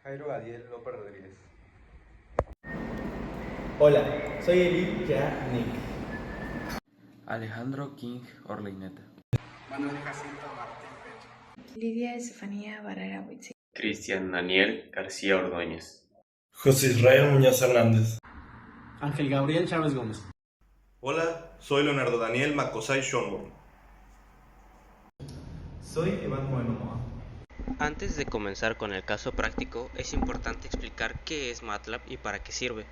Jairo Gadiel López Rodríguez. Hola, soy Eli Nick. Alejandro King Orleineta. Manuel Jacinto Martín Pecho. Lidia Estefanía Barrera Huitzi. Cristian Daniel García Ordóñez. José Israel Muñoz Hernández. Ángel Gabriel Chávez Gómez. Hola, soy Leonardo Daniel Macosay Shonborn. Soy Iván Moenomoa. Antes de comenzar con el caso práctico, es importante explicar qué es MATLAB y para qué sirve.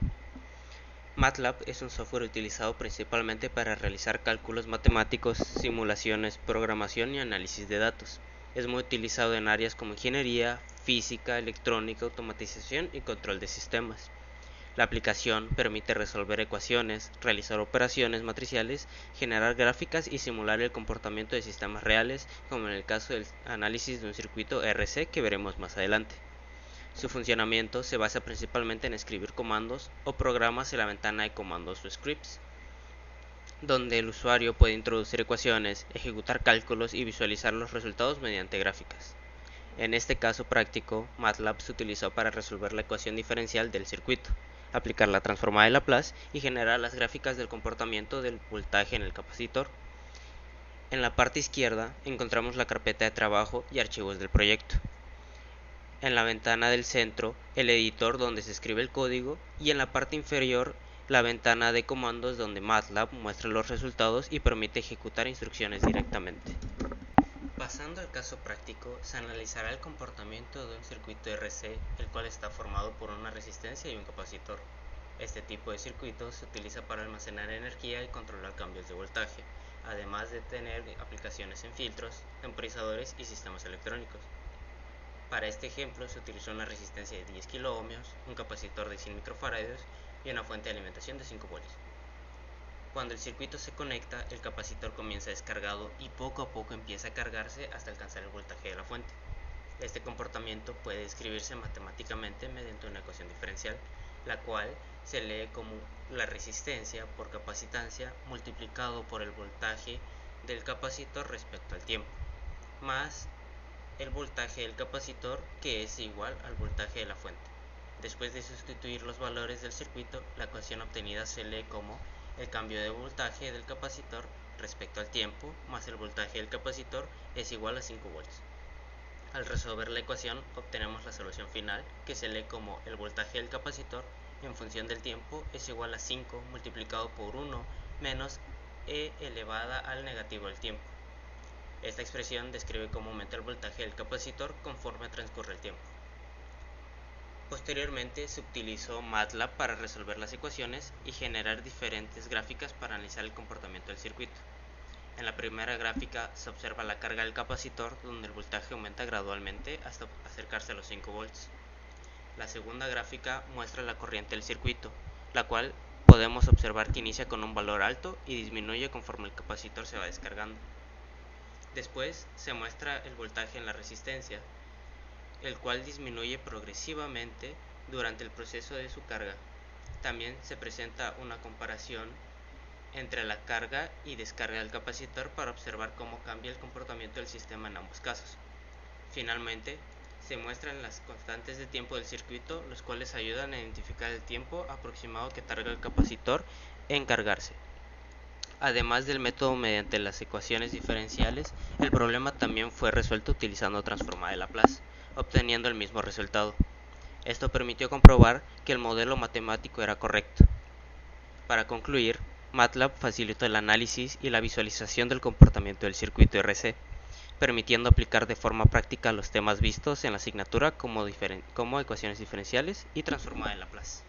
MATLAB es un software utilizado principalmente para realizar cálculos matemáticos, simulaciones, programación y análisis de datos. Es muy utilizado en áreas como ingeniería, física, electrónica, automatización y control de sistemas. La aplicación permite resolver ecuaciones, realizar operaciones matriciales, generar gráficas y simular el comportamiento de sistemas reales, como en el caso del análisis de un circuito RC que veremos más adelante. Su funcionamiento se basa principalmente en escribir comandos o programas en la ventana de comandos o scripts, donde el usuario puede introducir ecuaciones, ejecutar cálculos y visualizar los resultados mediante gráficas. En este caso práctico, MATLAB se utilizó para resolver la ecuación diferencial del circuito, aplicar la transformada de Laplace y generar las gráficas del comportamiento del voltaje en el capacitor. En la parte izquierda encontramos la carpeta de trabajo y archivos del proyecto. En la ventana del centro, el editor donde se escribe el código, y en la parte inferior, la ventana de comandos donde MATLAB muestra los resultados y permite ejecutar instrucciones directamente. Pasando al caso práctico, se analizará el comportamiento de un circuito RC, el cual está formado por una resistencia y un capacitor. Este tipo de circuito se utiliza para almacenar energía y controlar cambios de voltaje, además de tener aplicaciones en filtros, temporizadores y sistemas electrónicos. Para este ejemplo se utilizó una resistencia de 10 kΩ, un capacitor de 100 microfarados y una fuente de alimentación de 5 volts. Cuando el circuito se conecta, el capacitor comienza descargado y poco a poco empieza a cargarse hasta alcanzar el voltaje de la fuente. Este comportamiento puede describirse matemáticamente mediante una ecuación diferencial, la cual se lee como la resistencia por capacitancia multiplicado por el voltaje del capacitor respecto al tiempo, más el voltaje del capacitor, que es igual al voltaje de la fuente. Después de sustituir los valores del circuito, la ecuación obtenida se lee como el cambio de voltaje del capacitor respecto al tiempo más el voltaje del capacitor es igual a 5 volts. Al resolver la ecuación obtenemos la solución final, que se lee como el voltaje del capacitor en función del tiempo es igual a 5 multiplicado por 1 menos e elevada al negativo del tiempo. Esta expresión describe cómo aumenta el voltaje del capacitor conforme transcurre el tiempo. Posteriormente se utilizó MATLAB para resolver las ecuaciones y generar diferentes gráficas para analizar el comportamiento del circuito. En la primera gráfica se observa la carga del capacitor, donde el voltaje aumenta gradualmente hasta acercarse a los 5 volts. La segunda gráfica muestra la corriente del circuito, la cual podemos observar que inicia con un valor alto y disminuye conforme el capacitor se va descargando. Después se muestra el voltaje en la resistencia, el cual disminuye progresivamente durante el proceso de su carga. También se presenta una comparación entre la carga y descarga del capacitor para observar cómo cambia el comportamiento del sistema en ambos casos. Finalmente, se muestran las constantes de tiempo del circuito, los cuales ayudan a identificar el tiempo aproximado que tarda el capacitor en cargarse. Además del método mediante las ecuaciones diferenciales, el problema también fue resuelto utilizando transformada de Laplace, obteniendo el mismo resultado. Esto permitió comprobar que el modelo matemático era correcto. Para concluir, MATLAB facilitó el análisis y la visualización del comportamiento del circuito RC, permitiendo aplicar de forma práctica los temas vistos en la asignatura como ecuaciones diferenciales y transformada de Laplace.